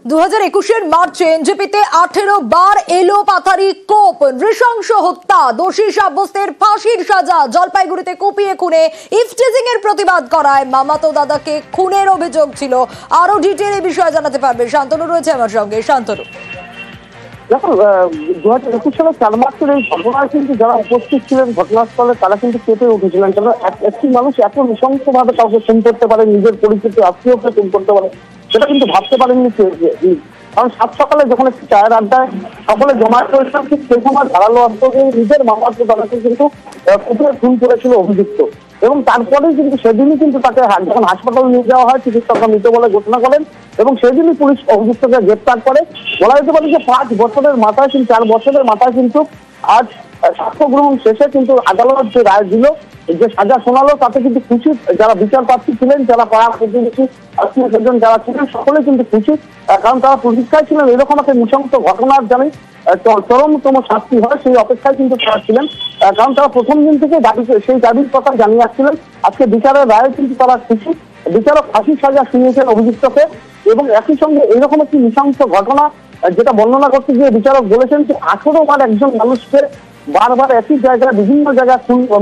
2021 মার্চে এনজেপিতে 18 বার এলো পাথারি কোপ, নৃশংস হত্যা, দোষী সাব্যস্তের ফাঁসির সাজা, জলপাইগুড়িতে কুপিয়ে খুনে ইফটিজিং এর প্রতিবাদ করায় মামাতো দাদাকে খুনের অভিযোগ ছিল। আরো ডিটেইল এই বিষয়ে জানাতে পারবে শান্তনু রয়েছে আমার সঙ্গে। শান্তনু, দেখো 2021 সালে 4 মার্চের এই ঘটনায় কিন্তু যারা উপস্থিত ছিলেন ঘটনাস্থলে তারা কিন্তু কেঁপে উঠেছিলেন। কেন একটি মানুষ এত নৃশংসভাবে কাউকে খুন করতে পারে, নিজের পরিচিত আত্মীয়কে খুন করতে পারে, সেটা কিন্তু ভাবতে পারেননি। কারণ সাত সকালে যখন একটি চায়ের আড্ডায় সকলে জমায়েত হয়েছিলাম, ঠিক সেই সময় ধারালো অস্ত্র দিয়ে নিজের মামাতো দাদাকে কিন্তু কুপিয়ে খুন করেছিল অভিযুক্ত। এবং তারপরেই কিন্তু সেদিনই কিন্তু তাকে যখন হাসপাতালে নিয়ে যাওয়া হয়, চিকিৎসকরা মৃত বলে ঘোষণা করেন এবং সেদিনই পুলিশ অভিযুক্তকে গ্রেপ্তার করে। বলা যেতে পারে যে 5 বছরের মাথায় কিন্তু 4 বছরের মাথায় কিন্তু আজ সাক্ষ্য গ্রহণ শেষে কিন্তু আদালত যে রায় দিল, যে সাজা শোনালো, তাতে কিন্তু খুশি যারা বিচার প্রার্থী ছিলেন, যারা পাড়া প্রতিবেশী আত্মীয় স্বজন যারা ছিলেন, সকলে কিন্তু খুশি। কারণ তারা প্রতীক্ষায় ছিলেন এরকম একটা নৃশংস ঘটনার জানি চরমতম শাস্তি হয়, সেই অপেক্ষায় কিন্তু তারা ছিলেন। কারণ তারা প্রথম দিন থেকে সেই দাবির কথা জানিয়ে আসছিলেন। আজকে বিচারের রায়ে কিন্তু তারা খুশি। বিচারক ফাঁসির সাজা শুনিয়েছেন অভিযুক্তকে এবং একই সঙ্গে এইরকম একটি নৃশংস ঘটনা যেটা বর্ণনা করতে গিয়ে বিচারক বলেছেন যে 18 বার একজন মানুষকে বারবার একই জায়গায় বিভিন্ন জায়গায়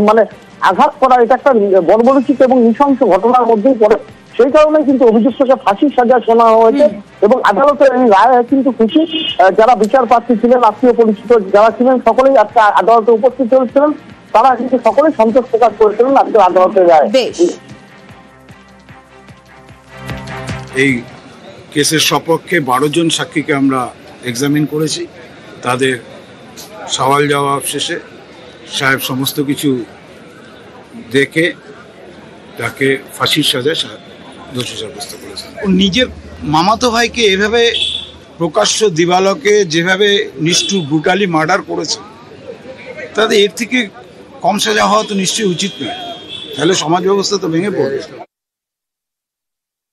মানে আঘাত করা, এটা একটা বর্বরোচিত এবং নৃশংস ঘটনার মধ্যেই পড়ে। সেই কারণে কিন্তু অভিযুক্তকে ফাঁসির সাজা শোনানো হয়েছে এবং আদালতের এই রায় কিন্তু খুশি। যারা বিচার প্রার্থী ছিলেন, আত্মীয় পরিচিত যারা ছিলেন, সকলেই আজকে আদালতে উপস্থিত হয়েছিলেন। তারা কিন্তু সকলেই সন্তোষ প্রকাশ করেছিলেন আজকে আদালতের রায়। এই কেসের সপক্ষে 12 জন সাক্ষীকে আমরা এক্সামিন করেছি। তাদের সওয়াল জবাব শেষে সাহেব সমস্ত কিছু দেখে তাকে ফাঁসির সাজায় দোষী সাব্যস্ত করেছেন। নিজের মামাতো ভাইকে এভাবে প্রকাশ্য দিবালোকে যেভাবে নিষ্ঠুর ব্রুটালি মার্ডার করেছে, তাদের এর থেকে কম সাজা হওয়া তো নিশ্চয়ই উচিত নয়, তাহলে সমাজ ব্যবস্থা তো ভেঙে পড়বে।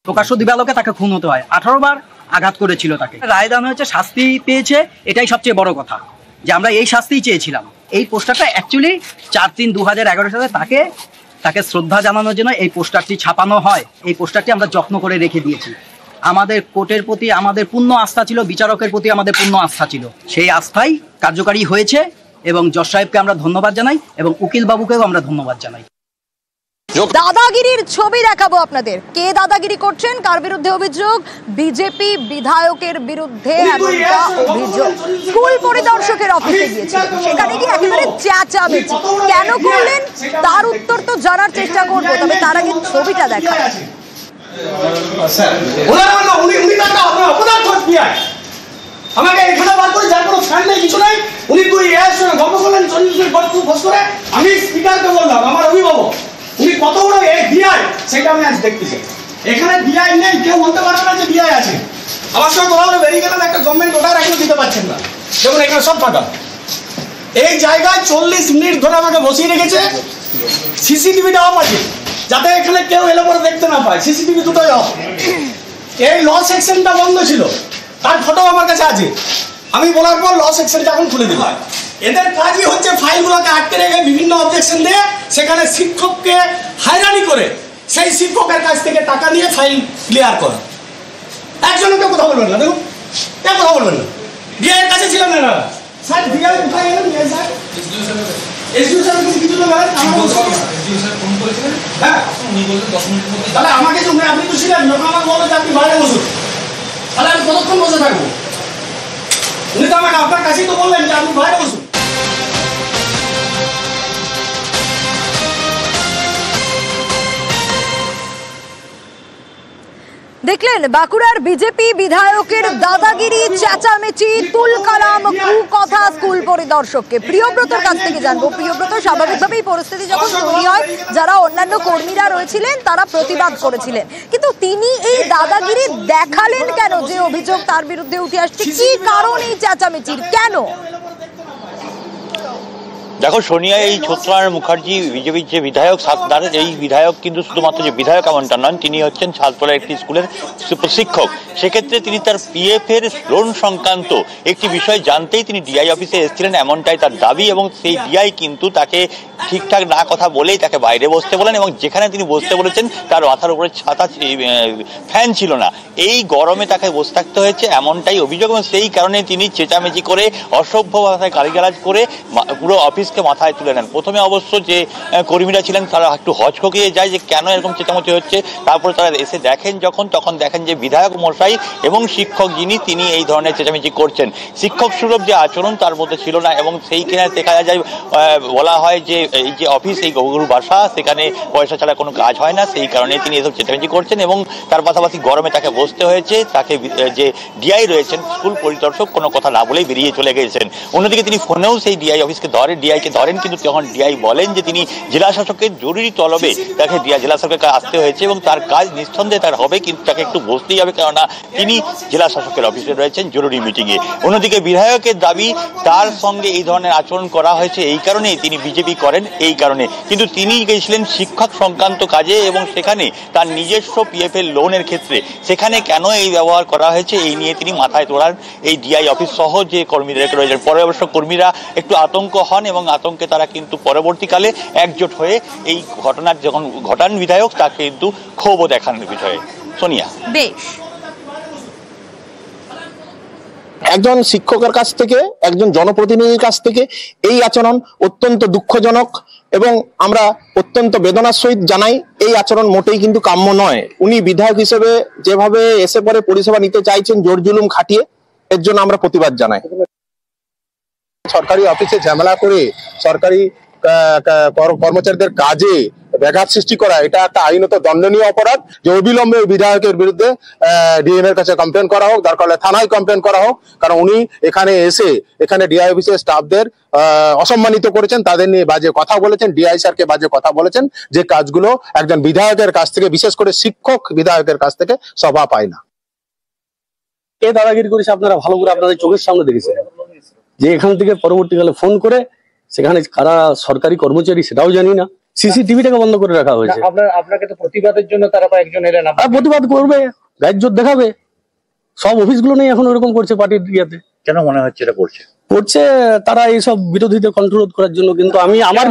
প্রকাশ্য দিবালোকে তাকে খুন হতে হয়, 18 বার আঘাত করেছিল তাকে। রায় দান হয়েছে, শাস্তি পেয়েছে, এটাই সবচেয়ে বড় কথা যে আমরা এই শাস্তিই চেয়েছিলাম। এই পোস্টারটা অ্যাকচুয়ালি 4/3/2011 সালে তাকে শ্রদ্ধা জানানোর জন্য এই পোস্টারটি ছাপানো হয়। এই পোস্টারটি আমরা যত্ন করে রেখে দিয়েছি। আমাদের কোর্টের প্রতি আমাদের পূর্ণ আস্থা ছিল, বিচারকের প্রতি আমাদের পূর্ণ আস্থা ছিল। সেই আস্থাই কার্যকারী হয়েছে এবং জজ সাহেবকে আমরা ধন্যবাদ জানাই এবং উকিল বাবুকেও আমরা ধন্যবাদ জানাই। দাদাগিরির ছবি দেখাবো আপনাদের। কে দাদাগিরি করছেন, কার বিরুদ্ধে অভিযোগ? বিজেপি বিধায়কের বিরুদ্ধে এমনটা অভিযোগ। স্কুল পরিদর্শকের অফিসে গিয়েছিলেন, সেখানে গিয়ে একেবারে চেঁচামেচি কেন করলেন তার উত্তর তো জানার চেষ্টা করবো, তবে তার আগে ছবিটা দেখা। আমাকে এখানে বার করে যার কোনো ফ্যান নেই, কিছু নাই, উনি তুই এর সঙ্গে গল্প করলেন 40 মিনিট ফোস করে। আমি স্পিকারকে বললাম আমার অভিভাবক উনি কত বড় ডিআই সেটা আমি আজ দেখতেছি। এখানে ডিআই নেই, কেউ বলতে পারবে না যে ডিআই আছে। আমার সঙ্গে কথা বলে বেরিয়ে গেলেন, একটা গভর্নমেন্ট অর্ডার এখনো দিতে পারছেন না। যেমন এখানে সব ফাঁকা, এই জায়গায় 40 মিনিট ধরে আমাকে বসিয়ে রেখেছে। সিসিটিভিটা অফ আছে যাতে এখানে কেউ এলে পরে দেখতে না পায়, সিসিটিভি দুটোই অফ। এই ল সেকশনটা বন্ধ ছিল, তার ফটো আমার কাছে আছে। আমি বলার পর ল সেকশনটা এখন খুলে দিল। এদের কাজই হচ্ছে ফাইলগুলোকে আটকে রেখে বিভিন্ন অবজেকশন দিয়ে সেখানে শিক্ষককে হয়রানি করে সেই শিক্ষকের কাছ থেকে টাকা নিয়ে ফাইল ক্লিয়ার করা। একজনও কেউ কথা বলবেন না, দেখুন কেউ কথা বলবেন না। ডিআই এর কাছে ছিলাম না স্যার, ডিআই কোথায় গেলেন? ডিআই স্যার এসডিও স্যার কিছু তো বলেন, হ্যাঁ উনি বললেন 10 মিনিটের মধ্যে। তাহলে আমাকে তো আপনি তো ছিলেন, যখন আমাকে বললেন যে আপনি বাইরে বসুন, তাহলে আমি কতক্ষণ বসে থাকবো? উনি তো আমাকে আপনার কাছেই তো বললেন যে আপনি বাইরে বসুন। দেখলেন বাঁকুড়ার বিজেপি বিধায়কের দাদাগিরি, চেঁচামেচি, তুলকালাম, কুকথা স্কুল পরিদর্শককে। প্রিয়ব্রতর কাছ থেকে জানবো। প্রিয়ব্রত, স্বাভাবিকভাবেই পরিস্থিতি যখন তৈরি হয়, যারা অন্যান্য কর্মীরা রয়েছিলেন তারা প্রতিবাদ করেছিলেন, কিন্তু তিনি এই দাদাগিরি দেখালেন কেন? যে অভিযোগ তার বিরুদ্ধে উঠে আসছে, কি কারণ এই চেঁচামেচির, কেন? দেখো সোনিয়া, এই সত্যনারায়ণ মুখার্জি বিজেপির যে বিধায়ক সাতদার, এই বিধায়ক কিন্তু শুধুমাত্র যে বিধায়ক এমনটা নন, তিনি হচ্ছেন সাততলার একটি স্কুলের শিক্ষক। সেক্ষেত্রে তিনি তার পিএফ এর লোন সংক্রান্ত একটি বিষয় জানতেই তিনি ডিআই অফিসে এসেছিলেন, এমনটাই তার দাবি। এবং সেই ডিআই কিন্তু তাকে ঠিকঠাক না কথা বলেই তাকে বাইরে বসতে বলেন, এবং যেখানে তিনি বসতে বলেছেন তার মাথার উপরে ছাতা ফ্যান ছিল না, এই গরমে তাকে বসে থাকতে হয়েছে, এমনটাই অভিযোগ। এবং সেই কারণে তিনি চেঁচামেচি করে অসভ্য ভাষায় গালিগালাজ করে পুরো অফিসকে মাথায় তুলে নেন। প্রথমে অবশ্য যে কর্মীরা ছিলেন তারা একটু হচককিয়ে যায় যে কেন এরকম চেঁচামেচি হচ্ছে। তারপরে তারা এসে দেখেন, তখন দেখেন যে বিধায়ক মশাই এবং শিক্ষক যিনি, তিনি এই ধরনের চেঁচামেচি করছেন। শিক্ষক সুলভ যে আচরণ তার মধ্যে ছিল না, এবং সেইখানে দেখা যায় বলা হয় যে এই যে অফিস, এই গরুর বাসা, সেখানে পয়সা ছাড়া কোনো কাজ হয় না, সেই কারণে তিনি এসব চেঁচামেচি করছেন। এবং তার পাশাপাশি গরমে তাকে বসতে হয়েছে। তাকে যে ডিআই রয়েছেন, স্কুল পরিদর্শক, কোনো কথা না বলেই বেরিয়ে চলে গেছেন। অন্যদিকে তিনি ফোনেও সেই ডিআই অফিসকে ডিআইকে ধরেন, কিন্তু তখন ডিআই বলেন যে তিনি জেলা শাসকের জরুরি তলবে তাকে জেলা শাসকের আসতে হয়েছে, এবং তার কাজ নিঃসন্দেহে তার হবে, কিন্তু তাকে একটু বসতেই হবে, কেননা তিনি জেলা শাসকের অফিসে রয়েছেন জরুরি মিটিংয়ে। অন্যদিকে বিধায়কের দাবি তার সঙ্গে এই ধরনের আচরণ করা হয়েছে এই কারণেই, তিনি বিজেপি করেন এই কারণে, কিন্তু তিনি গেছিলেন শিক্ষক সংক্রান্ত কাজে, এবং সেখানে তার নিজস্ব পিএফ এর লোনের ক্ষেত্রে সেখানে কেন এই ব্যবহার করা হয়েছে এই নিয়ে তিনি মাথায় তোলান এই ডিআই অফিস সহ যে কর্মীরা রয়েছেন। পরে অবশ্য কর্মীরা একটু আতঙ্ক হন, এবং আতঙ্কে তারা কিন্তু পরবর্তীকালে একজোট হয়ে এই ঘটনার যখন ঘটান বিধায়ক, তাকে কিন্তু ক্ষোভও দেখান বিষয়ে। সোনিয়া, বেশ, একজন শিক্ষকের কাছ থেকে, একজন জনপ্রতিনিধির কাছ থেকে এই আচরণ অত্যন্ত দুঃখজনক, এবং আমরা অত্যন্ত বেদনার সহিত জানাই এই আচরণ মোটেই কিন্তু কাম্য নয়। উনি বিধায়ক হিসেবে যেভাবে এসে পরে পরিষেবা নিতে চাইছেন জোর জুলুম খাটিয়ে, এর জন্য আমরা প্রতিবাদ জানাই। সরকারি অফিসে ঝামেলা করে সরকারি কর্মচারীদের কাজে ব্যাঘাত সৃষ্টি করা, এটা একটা আইনত দণ্ডনীয় অপরাধ। যে অবিলম্বে বিধায়কের বিরুদ্ধে ডিএম এর কাছে কমপ্লেন করা হোক, দরকার হলে থানায় কমপ্লেন করা হোক, কারণ উনি এখানে এসে এখানে ডিআই অফিসের স্টাফদের অসম্মানিত করেছেন, তাদের নিয়ে বাজে কথা বলেছেন, ডিআই স্যারকে বাজে কথা বলেছেন, যে কাজগুলো একজন বিধায়কের কাছ থেকে, বিশেষ করে শিক্ষক বিধায়কের কাছ থেকে শোভা পায় না। কে দাদাগিরি করেছে আপনারা ভালো করে আপনাদের চোখের সামনে দেখেছেন, যে এখান থেকে পরবর্তীকালে ফোন করে সেখানে কারা সরকারি কর্মচারী সেটাও জানি না, সিসিটিভিটাকে বন্ধ করে রাখা হয়েছে। আপনাকে তো প্রতিবাদের জন্য তারা কয়েকজন এলেন, প্রতিবাদ করবে, গায়ের জোর দেখাবে, সব অফিসগুলো নেই এখন ওরকম করছে পার্টির ইয়াতে। কেন মনে হচ্ছে এটা করছে তারা এইসব বিরোধীদের কন্ট্রোল করার জন্য। কিন্তু আমি আমার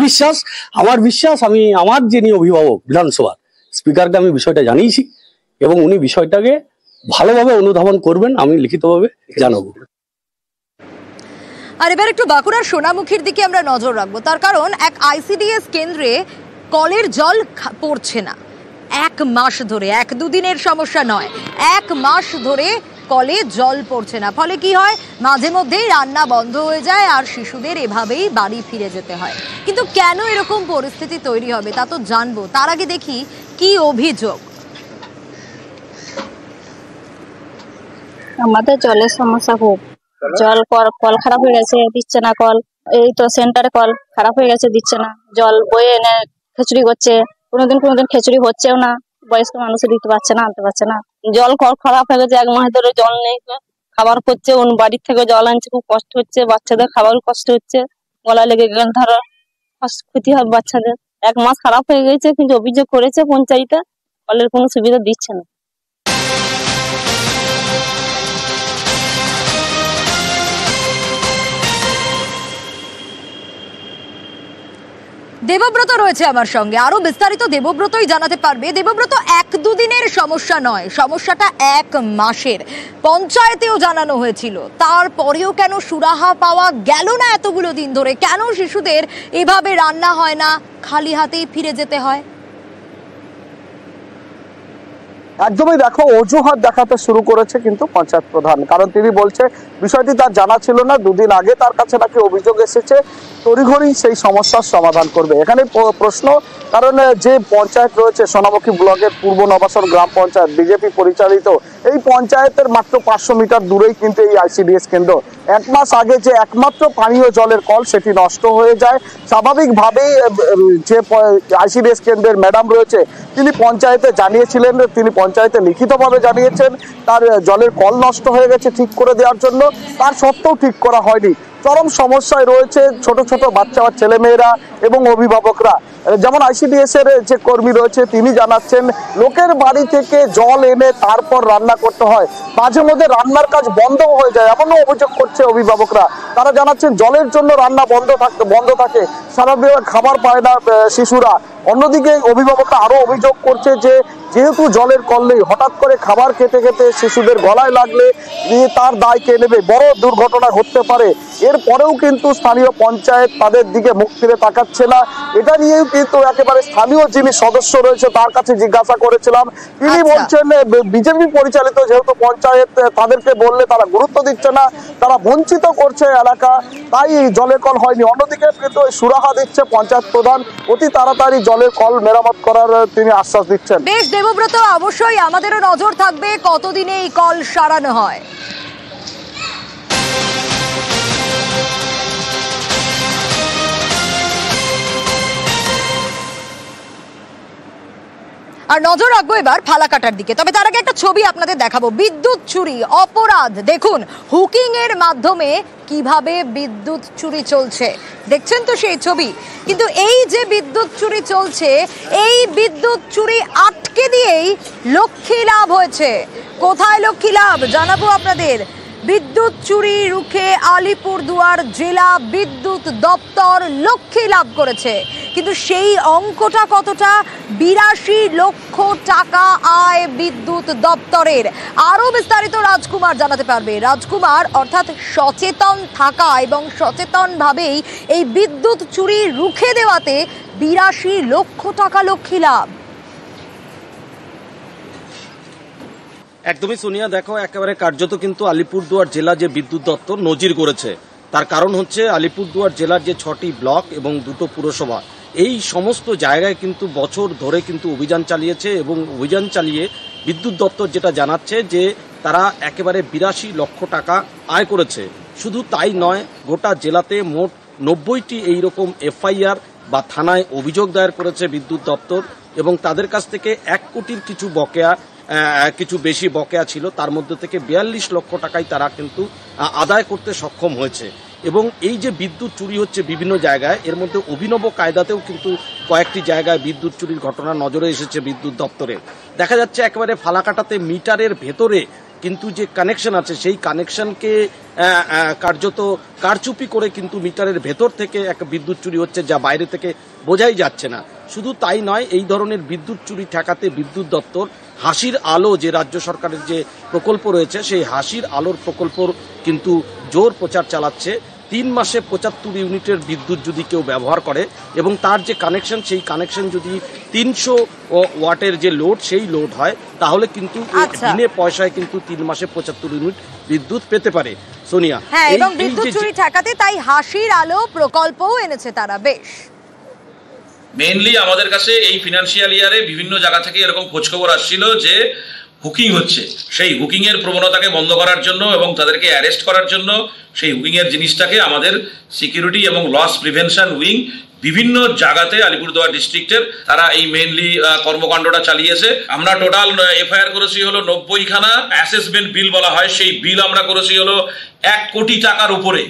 বিশ্বাস আমি আমার যিনি অভিভাবক বিধানসভার স্পিকারকে আমি বিষয়টা জানিয়েছি, এবং উনি বিষয়টাকে ভালোভাবে অনুধাবন করবেন, আমি লিখিতভাবে জানাবো। আর এবার একটু বাঁকুড়ার সোনামুখীর দিকে আমরা নজর রাখবো, তার কারণ এক আইসিডিএস কেন্দ্রে কলের জল পড়ছে না। 1 মাস ধরে, 1-2 দিনের সমস্যা নয়, 1 মাস ধরে কলে জল পড়ছে না। ফলে কি হয়, মাঝে মধ্যেই রান্না বন্ধ হয়ে যায় আর শিশুদের এভাবেই বাড়ি ফিরে যেতে হয়। কিন্তু কেন এরকম পরিস্থিতি তৈরি হবে তা তো জানবো, তার আগে দেখি কি অভিযোগ। আমাদের জলের সমস্যা খুব, জল কল খারাপ হয়ে গেছে, দিচ্ছে না কল। এই তো সেন্টারে কল খারাপ হয়ে গেছে, দিচ্ছে না জল, বয়ে এনে খিচুড়ি করছে, কোনোদিন খিচুড়ি হচ্ছেও না, বয়স্ক মানুষ দিতে পারছে না, আনতে পারছে না। জল খারাপ হয়ে গেছে, 1 মাস ধরে জল নেই, খাবার করছে, বাড়ির থেকে জল আনছে, খুব কষ্ট হচ্ছে, বাচ্চাদের খাবারও কষ্ট হচ্ছে, গলা লেগে গেলে ধরো ক্ষতি হয় বাচ্চাদের। 1 মাস খারাপ হয়ে গেছে, কিন্তু অভিযোগ করেছে পঞ্চায়েতে, কলের কোনো সুবিধা দিচ্ছে না। দেবব্রত রয়েছে আমার সঙ্গে, আরো বিস্তারিত দেবব্রতই জানাতে পারবে। দেবব্রত, 1-2 দিনের সমস্যা নয়, সমস্যাটা 1 মাসের। পঞ্চায়েতেও জানানো হয়েছিল, তারপরেও কেন সুরাহা পাওয়া গেল না এতগুলো দিন ধরে? কেন শিশুদের এভাবে রান্না হয় না, খালি হাতেই ফিরে যেতে হয়? একদমই দেখো, অজুহাত দেখাতে শুরু করেছে কিন্তু পঞ্চায়েত প্রধান, কারণ তিনি বলছে বিষয়টি তার জানা ছিল না, 2 দিন আগে তার কাছে নাকি অভিযোগ এসেছে, তড়িঘড়ি সেই সমস্যার সমাধান করবে। এখানে প্রশ্ন, কারণ যে পঞ্চায়েত রয়েছে সোনামুখী ব্লকের পূর্ব নবাসন গ্রাম পঞ্চায়েত, বিজেপি পরিচালিত, এই পঞ্চায়েতের মাত্র 500 মিটার দূরেই কিন্তু এই আইসিডিএস কেন্দ্র। 1 মাস আগে যে একমাত্র পানীয় জলের কল সেটি নষ্ট হয়ে যায়। স্বাভাবিকভাবেই যে আইসিডিএস কেন্দ্রের ম্যাডাম রয়েছে তিনি পঞ্চায়েতে জানিয়েছিলেন, তিনি পঞ্চায়েতে লিখিতভাবে জানিয়েছেন তার জলের কল নষ্ট হয়ে গেছে, ঠিক করে দেওয়ার জন্য। তার সত্ত্বেও ঠিক করা হয়নি। চরম সমস্যায় রয়েছে ছোট ছোট বাচ্চা বা ছেলেমেয়েরা এবং অভিভাবকরা। যেমন আইসিডিএস এর যে কর্মী রয়েছে তিনি জানাচ্ছেন লোকের বাড়ি থেকে জল এনে তারপর রান্না করতে হয়, মাঝে মধ্যে রান্নার কাজ বন্ধ হয়ে যায়, এমনও অভিযোগ করছে অভিভাবকরা। তারা জানাচ্ছেন জলের জন্য রান্না বন্ধ থাকে, স্বাভাবিকভাবে খাবার পায় না শিশুরা। অন্যদিকে অভিভাবকরা আরো অভিযোগ করছে যে যেহেতু জলের কল নেই, হঠাৎ করে খাবার খেতে খেতে শিশুদের গলায় লাগলে তার দায় কে নেবে, বড় দুর্ঘটনা ঘটতে পারে। এরপরেও কিন্তু স্থানীয় পঞ্চায়েত তাদের দিকে মুখ ফিরে তাকাচ্ছে না। এটা নিয়েও কিন্তু একেবারে স্থানীয় যিনি সদস্য রয়েছে তার কাছে জিজ্ঞাসা করেছিলাম, তিনি বলছেন বিজেপি পরিচালিত যেহেতু পঞ্চায়েত, তাদেরকে বললে তারা গুরুত্ব দিচ্ছে না, তারা বঞ্চিত করছে এলাকা, তাই জলের কল হয়নি। অন্যদিকে কিন্তু সুরাহা দিচ্ছে পঞ্চায়েত প্রধান, অতি তাড়াতাড়ি জলের কল মেরামত করার তিনি আশ্বাস দিচ্ছেন। বেশ দেবব্রত, অবশ্যই আমাদেরও নজর থাকবে কতদিনে এই কল সারানো হয়। আর নজর রাখবো এবার ফালাকাটার দিকে। তবে তার আগে একটা ছবি আপনাদের দেখাবো, বিদ্যুৎ চুরি অপরাধ। দেখুন হুকিং এর মাধ্যমে কিভাবে বিদ্যুৎ চুরি চলছে, দেখছেন তো সেই ছবি। কিন্তু এই যে বিদ্যুৎ চুরি চলছে, এই বিদ্যুৎ চুরি আটকে দিয়েই লক্ষ্মী লাভ হয়েছে। কোথায় লক্ষ্মী লাভ জানাবো আপনাদের। বিদ্যুৎ চুরি রুখে আলিপুরদুয়ার জেলা বিদ্যুৎ দপ্তর লক্ষ্মী লাভ করেছে। কিন্তু সেই অঙ্কটা কতটা? 82 লক্ষ টাকা আয় বিদ্যুৎ দপ্তরের। আরো বিস্তারিত রাজকুমার জানাতে পারবে। রাজকুমার, অর্থাৎ সচেতন থাকা এবং সচেতনভাবেই এই বিদ্যুৎ চুরি রুখে দেওয়াতে 82 লক্ষ টাকা লক্ষ্মী লাভ। একদমই সোনিয়া, দেখো একেবারে কার্যত কিন্তু আলিপুরদুয়ার জেলা যে বিদ্যুৎ দপ্তর নজির করেছে। তার কারণ হচ্ছে আলিপুরদুয়ার জেলার যে 6টি ব্লক এবং 2টো পুরসভা, এই সমস্ত জায়গায় কিন্তু বছর ধরে কিন্তু অভিযান চালিয়েছে এবং অভিযান চালিয়ে বিদ্যুৎ দপ্তর যেটা জানাচ্ছে যে তারা একেবারে 82 লক্ষ টাকা আয় করেছে। শুধু তাই নয়, গোটা জেলাতে মোট 90টি এইরকম এফআইআর বা থানায় অভিযোগ দায়ের করেছে বিদ্যুৎ দপ্তর এবং তাদের কাছ থেকে 1 কোটির কিছু বেশি বকেয়া ছিল, তার মধ্যে থেকে 42 লক্ষ টাকাই তারা কিন্তু আদায় করতে সক্ষম হয়েছে। এবং এই যে বিদ্যুৎ চুরি হচ্ছে বিভিন্ন জায়গায়, এর মধ্যে অভিনব কায়দাতেও কিন্তু কয়েকটি জায়গায় বিদ্যুৎ চুরির ঘটনা নজরে এসেছে বিদ্যুৎ দপ্তরের। দেখা যাচ্ছে একেবারে ফালাকাটাতে মিটারের ভেতরে কিন্তু যে কানেকশন আছে সেই কানেকশনকে কার্যত কারচুপি করে কিন্তু মিটারের ভেতর থেকে এক বিদ্যুৎ চুরি হচ্ছে, যা বাইরে থেকে বোঝাই যাচ্ছে না। শুধু তাই নয়, এই ধরনের বিদ্যুৎ চুরি ঠেকাতে বিদ্যুৎ দপ্তর হাসির আলো যে রাজ্য সরকারের যে প্রকল্প রয়েছে সেই হাসির আলোর প্রকল্পর কিন্তু জোর প্রচার চালাচ্ছে। 3 মাসে 75 ইউনিটের বিদ্যুৎ যদি কেউ ব্যবহার করে এবং তার যে কানেকশন সেই কানেকশন যদি 300 ওয়াটের যে লোড সেই লোড হয়, তাহলে কিন্তু দিনে পয়সায় কিন্তু 3 মাসে 75 ইউনিট বিদ্যুৎ পেতে পারে সোনিয়া। হ্যাঁ, এবং বিদ্যুৎ চুরি ঠেকাতে তাই হাসির আলো প্রকল্পও এনেছে তারা। বেশ, মেইনলি আমাদের কাছে এই ফিনান্সিয়াল ইয়ারে বিভিন্ন জায়গা থেকে এরকম খোঁজখবর আসছিল যে হুকিং হচ্ছে। সেই হুকিং এর প্রবণতাকে বন্ধ করার জন্য এবং তাদেরকে অ্যারেস্ট করার জন্য সেই হুকিং এর জিনিসটাকে আমাদের সিকিউরিটি এবং লস প্রিভেনশন উইং বিভিন্ন জায়গাতে আলিপুরদুয়ার ডিস্ট্রিক্টের তারা এই মেইনলি কর্মকাণ্ডটা চালিয়েছে। আমরা টোটাল এফআইআর করেছি হলো 90খানা, অ্যাসেসমেন্ট বিল বলা হয় সেই বিল আমরা করেছি হলো 1 কোটি টাকার উপরে।